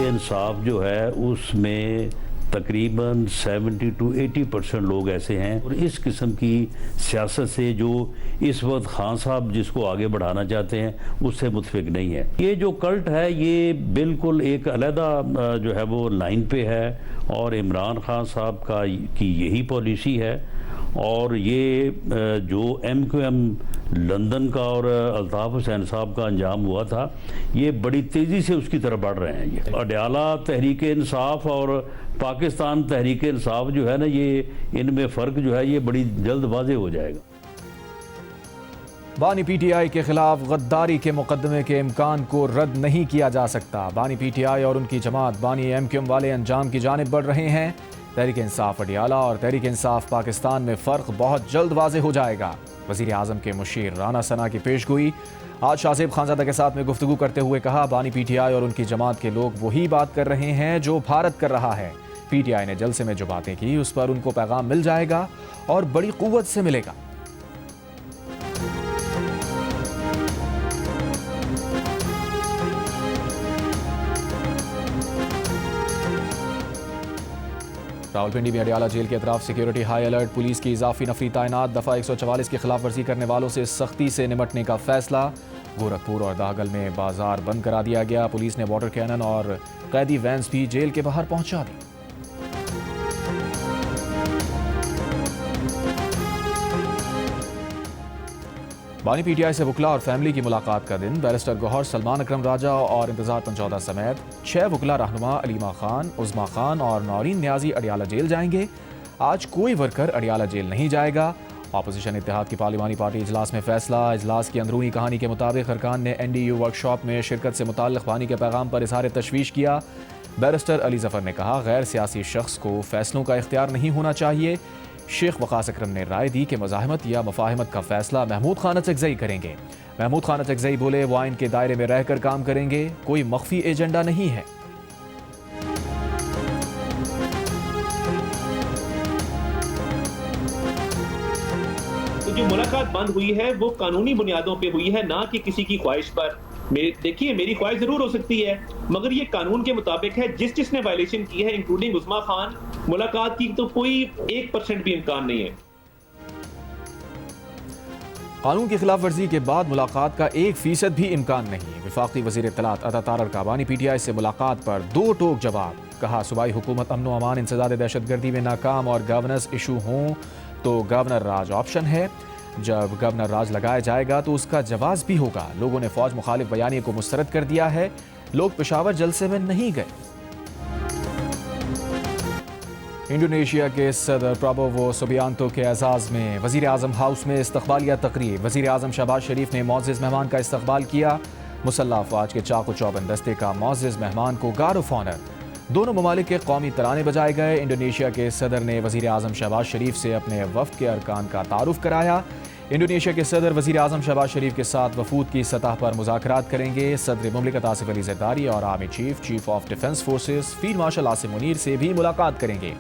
इंसाफ जो है उसमें तकरीबन 70 to 80% लोग ऐसे हैं और इस किस्म की सियासत से जो इस वक्त खान साहब जिसको आगे बढ़ाना चाहते हैं उससे मुतफिक नहीं है। ये जो कल्ट है ये बिल्कुल एक अलहदा जो है वो लाइन पे है और इमरान खान साहब की यही पॉलिसी है। और ये जो MQM लंदन का और अल्ताफ़ हुसैन साहब का अंजाम हुआ था, ये बड़ी तेज़ी से उसकी तरफ बढ़ रहे हैं। ये अडयाला तहरीक इंसाफ और पाकिस्तान तहरीक इंसाफ जो है ना, ये इनमें फ़र्क जो है ये बड़ी जल्द वाज़ेह हो जाएगा। बानी PTI के खिलाफ गद्दारी के मुकदमे के इम्कान को रद्द नहीं किया जा सकता। बानी PTI और उनकी जमात बानी MQM वाले अंजाम की जानिब बढ़ रहे हैं। तहरीक इंसाफ अडयाला और तहरीक इंसाफ पाकिस्तान में फ़र्क बहुत जल्द वाज़ेह हो जाएगा। वज़ीर आज़म के मुशीर राना सना की पेशगोई। आज शाहज़ेब खानज़ादा के साथ में गुफ्तगू करते हुए कहा, बानी PTI और उनकी जमात के लोग वही बात कर रहे हैं जो भारत कर रहा है। PTI ने जलसे में जो बातें की उस पर उनको पैगाम मिल जाएगा और बड़ी क़ुव्वत से मिलेगा। रावलपिंडी में अडयाला जेल के अतराफ सिक्योरिटी हाई अलर्ट। पुलिस की इजाफी नफरी तैनात। दफ़ा 144 की खिलाफ वर्जी करने वालों से सख्ती से निपटने का फैसला। गोरखपुर और दाहगल में बाजार बंद करा दिया गया। पुलिस ने वाटर कैनन और कैदी वैन्स भी जेल के बाहर पहुंचा दी। बानी PTI से वकला और फैमिली की मुलाकात का दिन। बैरिस्टर गौहर, सलमान अकरम राजा और इंतजार पंचौदा समेत 6 वकला रहनुमा अलीमा खान, उज़मा खान और नौरीन न्याजी अडयाला जेल जाएंगे। आज कोई वर्कर अडयाला जेल नहीं जाएगा। अपोजिशन इत्तेहाद की पार्लिमानी पार्टी इजलास में फैसला। इजलास की अंदरूनी कहानी के मुताबिक अरकान ने NDU वर्कशॉप में शिरकत से मुताल्लिक़ बानी के पैगाम पर इज़हार तशवीश किया। बैरिस्टर अली ज़फ़र ने कहा, गैर सियासी शख्स को फैसलों का इख्तियार नहीं होना चाहिए। शेख वक़ास अकरम ने राय दी कि मज़ाहमत या मुफ़ाहमत का फैसला महमूद खान अचकज़ई करेंगे। महमूद खान अचकज़ई बोले, वो आइन के दायरे में रहकर काम करेंगे, कोई मख्फी एजेंडा नहीं है। तो जो मुलाकात बंद हुई है वो कानूनी बुनियादों पे हुई है, ना कि किसी की ख्वाहिश पर। देखिए, मेरी ख्वाहिश जरूर हो सकती है मगर ये कानून के मुताबिक है। जिसने वायलेशन की है इंक्लूडिंग उस्मा खान, मुलाकात की तो कोई 1% भी इम्कान नहीं है। कानून की खिलाफ वर्जी के बाद मुलाकात का 1% भी इम्कान नहीं। वफाकी वज़ीर इत्तलात अता तारड़ का बानी PTI से मुलाकात पर दो टोक जवाब। कहा, सूबाई हुकूमत अमन व अमान, इंसदाद दहशतगर्दी में नाकाम और गवर्नेंस इशू हों तो गवर्नर राज ऑप्शन है। जब गवर्नर राज लगाया जाएगा तो उसका जवाब भी होगा। लोगों ने फौज मुखालिफ बयानी को मुस्तरद कर दिया है। लोग पेशावर जलसे में नहीं गए। इंडोनेशिया के सदर प्राबोवो सुबियांतो के एजाज़ में वज़ीर आज़म हाउस में इस्तक़बालिया तकरीब। वज़ीर आज़म शहबाज शरीफ ने मोअज़्ज़िज़ मेहमान का इस्तक़बाल किया। मुसल्लह अफ़वाज के चाक़ व चौबंद दस्ते का मोअज़्ज़िज़ मेहमान को गार्ड ऑफ ऑनर। दोनों ममालिक के कौमी तराने बजाए गए। इंडोनेशिया के सदर ने वज़ीर आज़म शहबाज शरीफ से अपने वफ़द के अरकान का तारुफ कराया। इंडोनेशिया के सदर वज़ीर आज़म शहबाज शरीफ के साथ वफूद की सतह पर मुज़ाकरात करेंगे। सदर मुमलिकत आसिफ अली ज़रदारी और army chief of defence forces field marshal Asim Munir से भी मुलाकात करेंगे।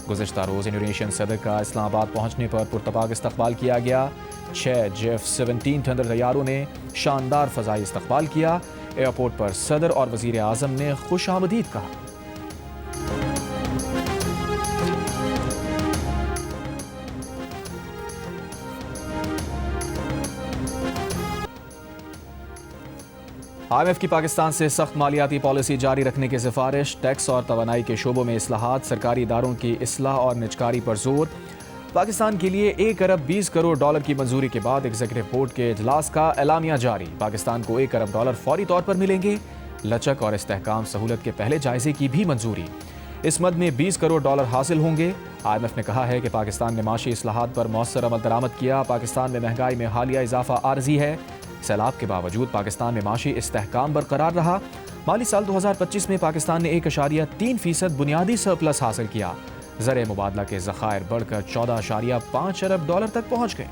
गुज़िश्ता रोज़ इंडोनेशियन सदर का इस्लामाबाद पहुँचने पर पुरतपाक इस्तक़बाल किया गया। 6 J-17 थंडर तैयारों ने शानदार फ़ज़ाई इस्तक़बाल किया। एयरपोर्ट पर सदर और वज़ीर आज़म ने खुश आमदीद कहा। IMF की पाकिस्तान से सख्त मालियाती पॉलिसी जारी रखने की सिफारिश। टैक्स और तवानाई के शोबों में इस्लाहात, सरकारी इदारों की इस्लाह और निजकारी पर जोर। पाकिस्तान के लिए 1 अरब 20 करोड़ डॉलर की मंजूरी के बाद एग्जीक्यूटिव बोर्ड के इजलास का एलामिया जारी। पाकिस्तान को 1 अरब डॉलर फौरी तौर पर मिलेंगे। लचक और इस्तेहकाम सहूलत के पहले जायजे की भी मंजूरी। इस मद में 20 करोड़ डॉलर हासिल होंगे। IMF ने कहा है कि पाकिस्तान ने माशी इस्लाहात पर मौसर अमल दरामद किया। पाकिस्तान में महंगाई में हालिया इजाफा आर्जी है। सैलाब के बावजूद पाकिस्तान में माशी इस्तेहकाम बरकरार रहा। माली साल 2025 में पाकिस्तान ने 1.3% बुनियादी सरप्लस हासिल किया। ज़र मुबादला के ज़खायर बढ़कर 14.5 अरब डॉलर तक पहुँच गए।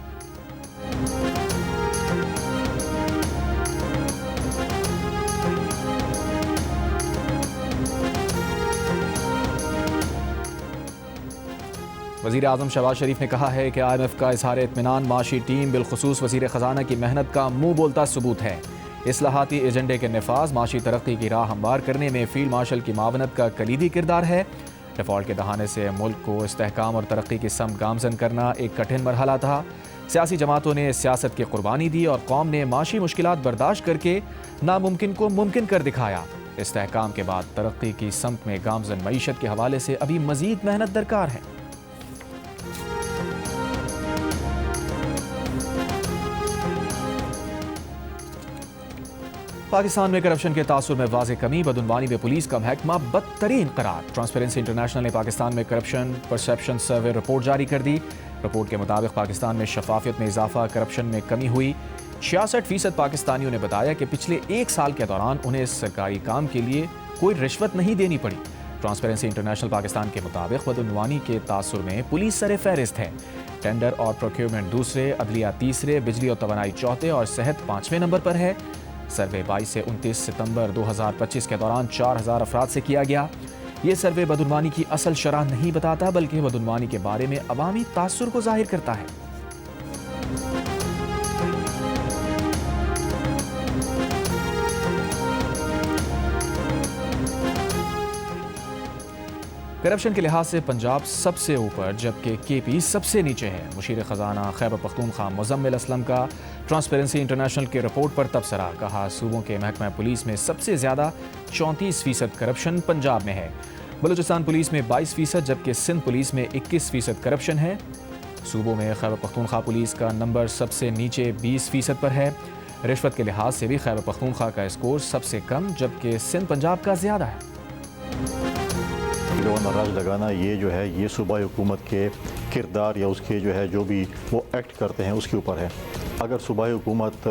वज़ीर आज़म शहबाज शरीफ ने कहा है कि IMF का इज़हार इत्मीनान माशी टीम बिलखुसूस वज़ीर ख़जाना की मेहनत का मुँह बोलता सबूत है। इस्लाहाती एजेंडे के नफाज माशी तरक्की की राह हमवार करने में फील्ड मार्शल की मावनत का कलीदी किरदार है। डिफॉल्ट के दहाने से मुल्क को इस्तेहकाम और तरक्की की समत गामजन करना एक कठिन मरहला था। सियासी जमातों ने सियासत की कुर्बानी दी और कौम ने माशी मुश्किलात बर्दाश्त करके नामुमकिन को मुमकिन कर दिखाया। इस्तेहकाम के बाद तरक्की की समत में गामजन मईशत के हवाले से अभी मजीद मेहनत दरकार है। पाकिस्तान में करप्शन के तासुर में वाज़े कमी, बदउनवानी में पुलिस का महकमा बदतरीन करार। ट्रांसपेरेंसी इंटरनेशनल ने पाकिस्तान में करप्शन परसेप्शन सर्वे रिपोर्ट जारी कर दी। रिपोर्ट के मुताबिक पाकिस्तान में शफाफियत में इजाफा, करप्शन में कमी हुई। 66% पाकिस्तानियों ने बताया कि पिछले एक साल के दौरान उन्हें सरकारी काम के लिए कोई रिश्वत नहीं देनी पड़ी। ट्रांसपेरेंसी इंटरनेशनल पाकिस्तान के मुताबिक बदउनवानी के तासुर में पुलिस सरे फहरिस्त है। टेंडर और प्रोक्योरमेंट दूसरे, अदलिया तीसरे, बिजली और तवानाई चौथे और सेहत 5वें नंबर पर है। सर्वे 22 से 29 सितंबर 2025 के दौरान 4000 अफराद से किया गया। ये सर्वे बदउनवानी की असल शरह नहीं बताता, बल्कि बदउनवानी के बारे में अवामी तासुर को जाहिर करता है। करप्शन के लिहाज से पंजाब सबसे ऊपर जबकि केपी सबसे नीचे है। मुशीर खजाना खैबर पख्तूनख्वा मुजम्मिल असलम का ट्रांसपेरेंसी इंटरनेशनल की रिपोर्ट पर तबसरा। कहा, सूबों के महकमा पुलिस में सबसे ज़्यादा 34% करप्शन पंजाब में है। बलूचिस्तान पुलिस में 22%, जबकि सिंध पुलिस में 21% करप्शन है। सूबों में खैबर पख्तूनख्वा पुलिस का नंबर सबसे नीचे 20% पर है। रिश्वत के लिहाज से भी खैबर पख्तूनख्वा का स्कोर सबसे कम, जबकि सिंध पंजाब का ज़्यादा है। नाराज लगाना ये जो है ये सूबाई हुकूमत के किरदार या उसके जो है जो भी वो एक्ट करते हैं उसके ऊपर है। अगर सूबाई हुकूमत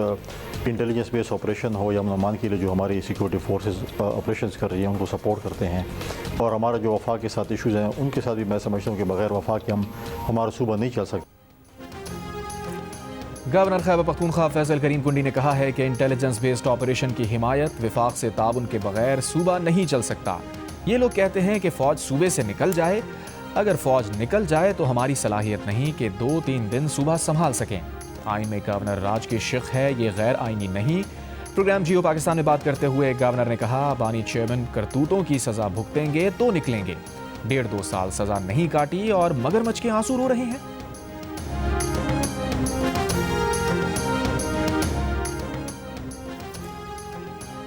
इंटेलिजेंस बेस्ड ऑपरेशन हो या अमन के लिए जो हमारी सिक्योरिटी फोर्सेस ऑपरेशंस कर रही हैं उनको सपोर्ट करते हैं, और हमारा जो वफाक के साथ इशूज़ हैं उनके साथ भी मैं समझता हूँ कि बगैर वफाक के हमारा सूबा नहीं चल सकता। गवर्नर खैबर पख्तूनख्वा फैसल करीम कुंडी ने कहा है कि इंटेलिजेंस बेस्ड ऑपरेशन की हिमायत विफाक से ताउन के बगैर सूबा नहीं चल सकता। ये लोग कहते हैं कि फ़ौज सूबे से निकल जाए। अगर फ़ौज निकल जाए तो हमारी सलाहियत नहीं कि 2-3 दिन सूबा संभाल सकें। आइन में गवर्नर राज की शिक है, ये गैर आइनी नहीं। प्रोग्राम जियो पाकिस्तान में बात करते हुए गवर्नर ने कहा, बानी चेयरमैन करतूतों की सज़ा भुगतेंगे तो निकलेंगे। 1.5-2 साल सज़ा नहीं काटी और मगरमच्छ के आंसू रो रहे हैं।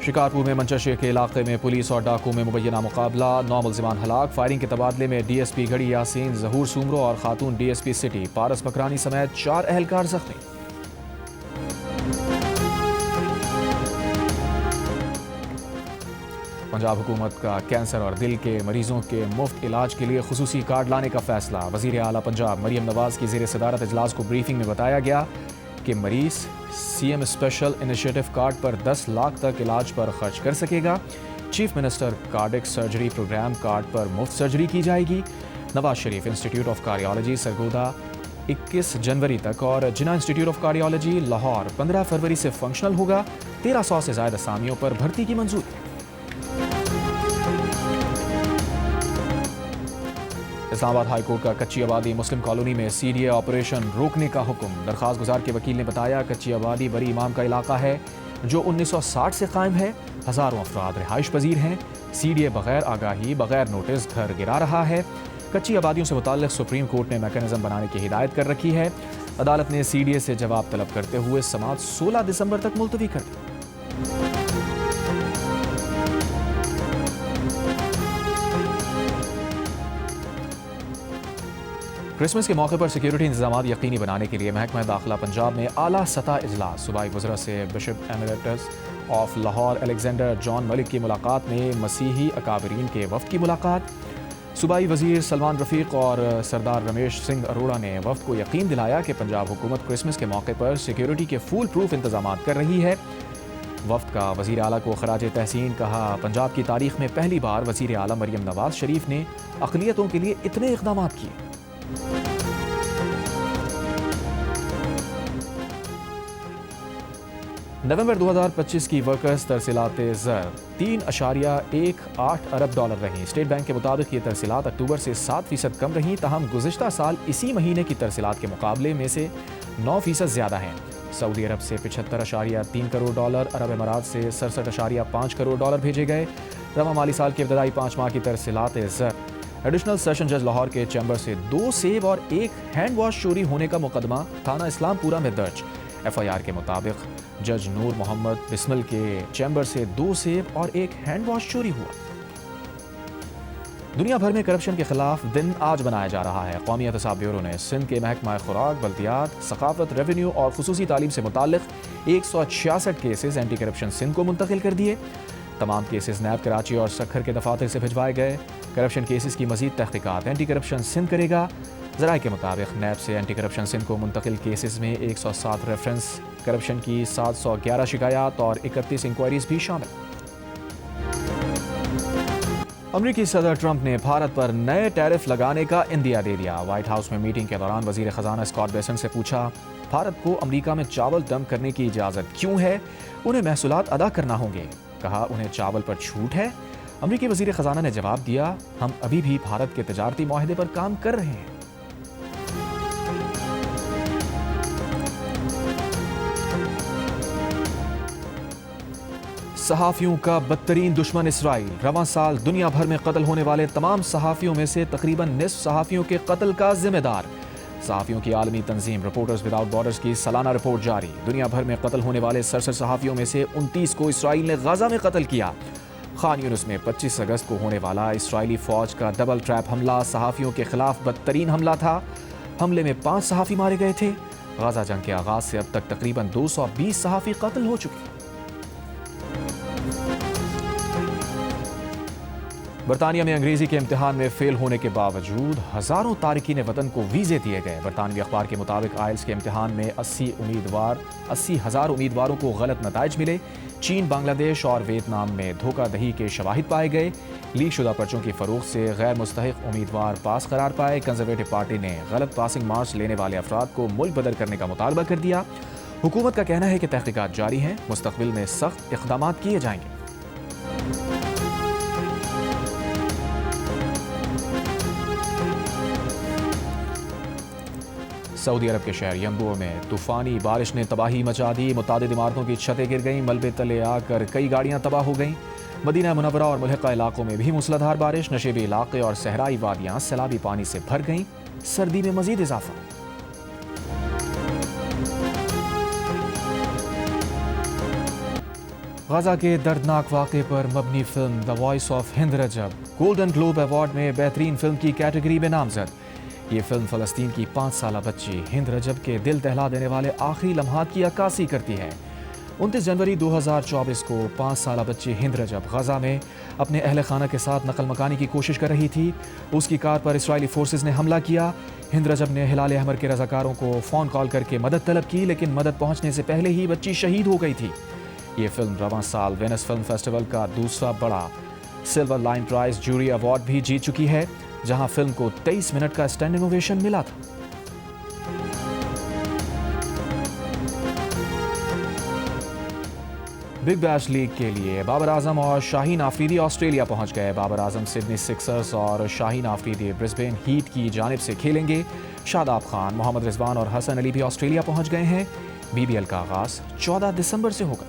शिकारपुर में मंचर के इलाके में पुलिस और डाकू में मुबैना मुकाबला, 9 मुल्जिमान हलाक। फायरिंग के तबादले में डीएसपी गढ़ी यासीन जहूर सुमरो और खातून डीएसपी सिटी पारस बकरानी समेत 4 अहलकार जख्मी। पंजाब हुकूमत का कैंसर और दिल के मरीजों के मुफ्त इलाज के लिए खुसूसी कार्ड लाने का फैसला। वज़ीर आला पंजाब मरियम नवाज की ज़ेर सदारत इजलास को ब्रीफिंग में बताया गया कि मरीज सीएम स्पेशल इनिशिएटिव कार्ड पर 10 लाख तक इलाज पर खर्च कर सकेगा। Chief minister cardiac surgery programme card पर मुफ्त सर्जरी की जाएगी। Nawaz Sharif institute of cardiology Sargodha 21 जनवरी तक और Jinnah institute of cardiology Lahore 15 फरवरी से फंक्शनल होगा। 1300 से ज़्यादा असामियों पर भर्ती की मंजूरी। इस्लामाबाद हाई कोर्ट का कच्ची आबादी मुस्लिम कॉलोनी में सीडीए ऑपरेशन रोकने का हुक्म। दरख्वास्त गुजार के वकील ने बताया, कच्ची आबादी बरी इमाम का इलाका है जो 1960 से कायम है। हज़ारों अफराद रिहाइश पजीर हैं। सीडीए बगैर आगाही बगैर नोटिस घर गिरा रहा है। कच्ची आबादियों से मुताल्लिक़ सुप्रीम कोर्ट ने मैकेनिज़्म बनाने की हिदायत कर रखी है। अदालत ने सीडीए से जवाब तलब करते हुए समाअत 16 दिसंबर तक मुलतवी कर दी। क्रिसमस के मौके पर सिक्योरिटी इंतजाम यकीनी बनाने के लिए महकमा दाखिला पंजाब में आला सतह इजलास। सूबाई वज़रा से bishop emeritus of Lahore Alexander John Malik की मुलाकात में मसीही अकाबरीन के वफ़द की मुलाकात। सूबाई वज़ीर सलमान रफ़ीक और सरदार रमेश सिंह अरोड़ा ने वफ़द को यकीन दिलाया कि पंजाब हुकूमत क्रिसमस के मौके पर सिक्योरिटी के फुल प्रूफ इंतजाम कर रही है। वफ़द का वज़ीर आला को खराज तहसीन। कहा, पंजाब की तारीख में पहली बार वज़ीर आला मरियम नवाज शरीफ ने अक़लियतों के लिए इतने इक़दाम किए। नवंबर 2025 की वर्कर्स तरसीलात ज़र 3.18 अरब डॉलर रहीं। स्टेट बैंक के मुताबिक ये तरसीलात अक्टूबर से 7% कम रहीं, ताहम गुज़िश्ता साल इसी महीने की तरसीलात के मुकाबले में से 9% ज़्यादा हैं। सऊदी अरब से 75.3 करोड़ डॉलर, अरब अमारात से 67.5 करोड़ डॉलर भेजे गए। रवा माली साल के इब्तदाई 5 माह की तरसीलात ज़र। एडिशनल सेशन जज लाहौर के चैम्बर से 2 सेब और 1 हैंड वॉश चोरी होने का मुकदमा थाना इस्लामपुरा में दर्ज। FIR के मुताबिक जज नूर मोहम्मद बिस्मिल के चैम्बर से 2 सेब और 1 हैंड वॉश चोरी हुआ। दुनिया भर में करप्शन के खिलाफ दिन आज मनाया जा रहा है। कौमी एहतसाब ब्यूरो ने सिंध के महकमा खुराक, बल्दियात, सकाफत, रेवेन्यू और खुसूसी तालीम से मुताल्लिक 166 केसेस एंटी करप्शन सिंध को मुंतकिल कर दिए। तमाम केसेस नैब कराची और सखर के दफातर से भिजवाए गए। करप्शन केसेस की मजीद तहकीकात एंटी करप्शन सिंध करेगा। ज़राए के मुताबिक नैब से एंटी करप्शन सिंध को मुंतकिल केसेस में 107 रेफरेंस, करप्शन की 711 शिकायत और 31 इंक्वायरीज भी शामिल। अमरीकी सदर ट्रंप ने भारत पर नए टैरिफ लगाने का इंदिया दे दिया। व्हाइट हाउस में मीटिंग के दौरान वजीर खजाना स्कॉट बेसेंट से पूछा, भारत को अमरीका में चावल डंप करने की इजाज़त क्यों है? उन्हें महसूलात अदा करना होंगे। कहा, उन्हें चावल पर छूट है। अमरीकी वजीर खजाना ने जवाब दिया, हम अभी भी भारत के तजारती माहदे पर काम कर रहे हैं। सहाफ़ियों का बदतरीन दुश्मन इसराइल। रवां साल दुनिया भर में कत्ल होने वाले तमाम सहाफ़ियों में से तकरीबन निस्फ सहाफ़ियों के कत्ल का जिम्मेदार। सहाफ़ियों की आलमी तंजीम रिपोर्टर्स विदाउट बॉर्डर्स की सालाना रिपोर्ट जारी। दुनिया भर में कत्ल होने वाले 67 सहाफ़ियों में से 29 को इसराइल ने गाज़ा में कत्ल किया। खान यूनिस में 25 अगस्त को होने वाला इसराइली फ़ौज का डबल ट्रैप हमला सहाफ़ियों के खिलाफ बदतरीन हमला था। हमले में 5 सहाफ़ी मारे गए थे। गाज़ा जंग के आगाज़ से अब तक तकरीबन 220 सहाफ़ी कत्ल हो चुके। बरतानिया में अंग्रेजी के इम्तिहान में फेल होने के बावजूद हज़ारों तारिकीन वतन को वीज़े दिए गए। बरतानवी अखबार के मुताबिक आइल्स के इम्तिहान में 80,000 उम्मीदवारों को गलत नताइज मिले। चीन, बांग्लादेश और वियतनाम में धोखाधड़ी के शवाहिद पाए गए। लीक शुदा पर्चों की फरोख्त से गैर मुस्तहिक उम्मीदवार पास करार पाए। कंजर्वेटिव पार्टी ने गलत पासिंग मार्क्स लेने वाले अफराद को मुल्क बदल करने का मुतालबा कर दिया। हुकूमत का कहना है कि तहकीकात जारी हैं, मुस्तकबिल में सख्त इक़दाम किए जाएंगे। सऊदी अरब के शहर यंबू में तूफानी बारिश ने तबाही मचा दी। मुतादिद इमारतों की छतें गिर गईं, मलबे तले आकर कई गाड़ियां तबाह हो गईं। मदीना मुनव्वरा और मुल्हिका इलाकों में भी मूसलाधार बारिश। नशेबी इलाके और सहराई वादियां सैलाबी पानी से भर गईं। सर्दी में मजीद इजाफा। गाजा के दर्दनाक वाक़े पर मबनी film the voice of Hind Rajab golden globe award में बेहतरीन फिल्म की कैटेगरी में नामजद। ये फिल्म फ़लस्तीन की 5 साला बच्ची हिंद रजब के दिल दहला देने वाले आखिरी लम्हात की अक्कासी करती है। 29 जनवरी 2024 को 5 साला बच्ची हिंद रजब गजा में अपने अहल खाना के साथ नकल मकानी की कोशिश कर रही थी। उसकी कार पर इसराइली फोर्सेस ने हमला किया। हिंद रजब ने हिलाल अहमर के रज़ाकारों को फ़ोन कॉल करके मदद तलब की, लेकिन मदद पहुंचने से पहले ही बच्ची शहीद हो गई थी। ये फिल्म रवां साल वेनिस फिल्म फेस्टिवल का दूसरा बड़ा silver lion prize jury award भी जीत चुकी है, जहां फिल्म को 23 मिनट का स्टैंडिंग ओवेशन मिला था। बिग बैश लीग के लिए बाबर आजम और शाहीन आफरीदी ऑस्ट्रेलिया पहुंच गए। बाबर आजम सिडनी सिक्सर्स और शाहीन आफरीदी ब्रिस्बेन हीट की जानिब से खेलेंगे। शादाब खान, मोहम्मद रिजवान और हसन अली भी ऑस्ट्रेलिया पहुंच गए हैं। BBL का आगाज 14 दिसंबर से होगा।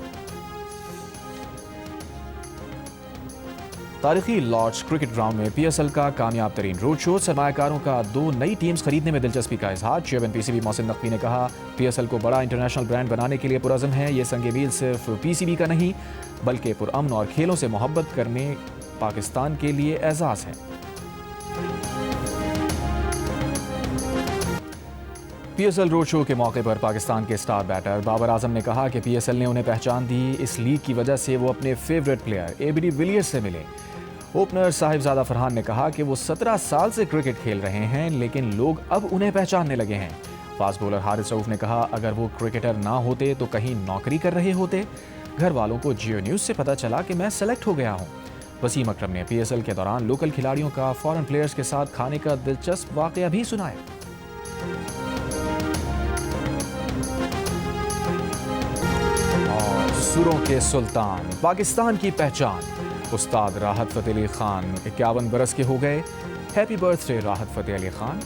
तारीखी लॉर्ड्स क्रिकेट ग्राउंड में PSL का कामयाब तरीन रोड शो। सरमायाकारों का 2 नई टीम्स खरीदने में दिलचस्पी का इजहार। चेयरमैन PCB मोहसिन नकवी ने कहा, PSL को बड़ा इंटरनेशनल ब्रांड बनाने के लिए पुरज़्म है। ये संग-ए-मील सिर्फ PCB का नहीं बल्कि पुरअमन और खेलों से मोहब्बत करने पाकिस्तान के लिए एजाज़ है। PSL रोड शो के मौके पर पाकिस्तान के स्टार बैटर बाबर आजम ने कहा कि PSL ने उन्हें पहचान दी। इस लीग की वजह से वो अपने फेवरेट प्लेयर ABD विलियर्स से मिले। ओपनर साहिबजादा फरहान ने कहा कि वो 17 साल से क्रिकेट खेल रहे हैं, लेकिन लोग अब उन्हें पहचानने लगे हैं। फास्ट बॉलर हारिस रऊफ ने कहा, अगर वो क्रिकेटर ना होते तो कहीं नौकरी कर रहे होते। घर वालों को जियो न्यूज़ से पता चला कि मैं सेलेक्ट हो गया हूँ। वसीम अकरम ने PSL के दौरान लोकल खिलाड़ियों का फॉरेन प्लेयर्स के साथ खाने का दिलचस्प वाकया भी सुनाया। और सुरों के सुल्तान पाकिस्तान की पहचान उस्ताद राहत फ़तेह अली खान 51 बरस के हो गए। हैप्पी बर्थडे राहत फ़तेह अली खान।